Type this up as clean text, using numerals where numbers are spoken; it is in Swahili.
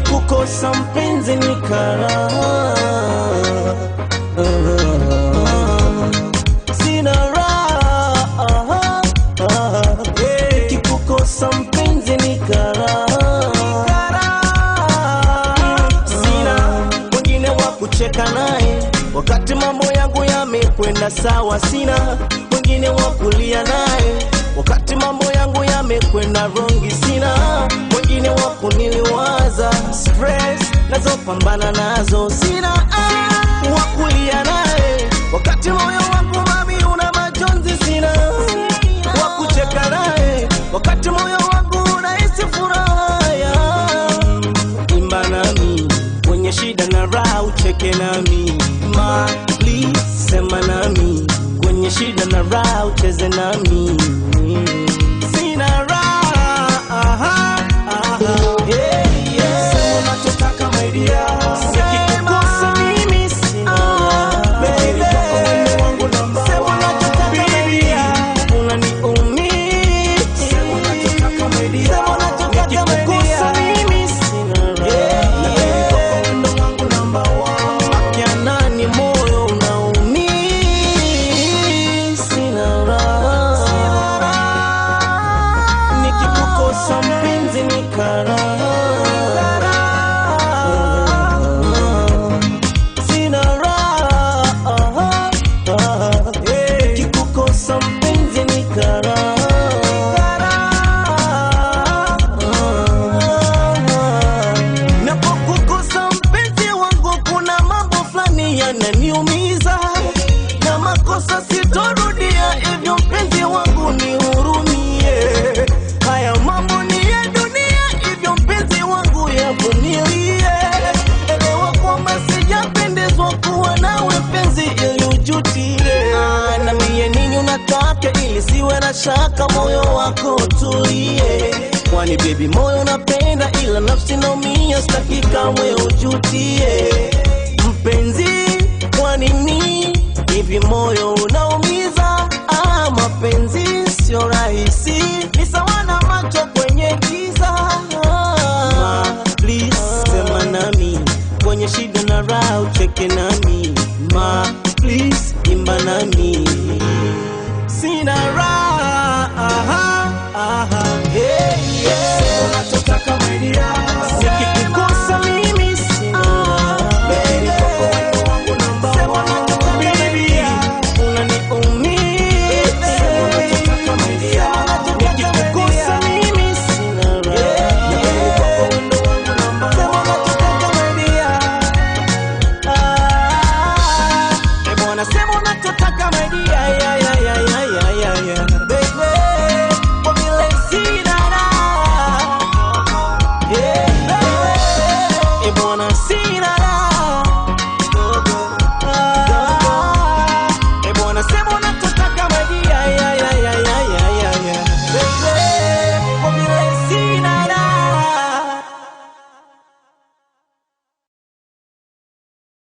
nikikukosa mpenzi ni karaha. Sina raha, nikikukosa mpenzi ni karaha. Sina mwingine wa kucheka naye wakati mambo yangu yamekwenda sawa. Sina mwingine wa kulia naye wakati mambo yangu yamekwenda wrong. Sina mwingine wa kuniliwaza stress nazopambana nazo. Sina wa kulia naye wakati moyo wangu mami una majonzi. Sina wa kucheka naye wakati moyo wangu unahisi furaha. Imba nami kwenye shida na raha, ucheke nami mali, sema nami kwenye shida na raha, ucheze nami. Sina raha, yeah, yeah. Sema unachotaka my dear, nikikukosa mimi sina baby. Sema unachotaka my dear, unaniumiza. Sema unachotaka my dear, sema unachotaka my dear, mimi sina baby. Ndo wangu number one, akiana ni moyo unaumia. Sina raha, nikikukosa mpenzi ni karaha. Sina raha, nikikukosa mpenzi ni karaha. Napokukosa mpenzi wangu kuna mambo fulani yananiumiza, na makosa sitorudia, hivyo mpenzi wangu nihurumie. Haya mambo ni ya dunia, hivyo mpenzi wangu yavumilie. Elewa kwamba sijapendezwa kuwa nawe mpenzi, ili ujutie. Na mie nini unataka ili siwe na shaka, moyo wako tulie. Kwani baby moyo unapenda ila nafsi naumia, sitaki kamwe ujutie. Mpenzi kwa nini hivi moyo unaumiza? Mapenzi sio rahisi, ni sawa na macho kwenye giza. Please sema nami kwenye shida na raha, ucheke nami. Please imba nami. Sina raha, yeah, yeah. Sema unachotaka my dear, nikikukosa mimi sina baby. Sema unachotaka baby, unaniumiza. Sema unachotaka my dear, nikikukosa mimi sina raha. Sema unachotaka my dear, bwana, sema unachotaka my dear.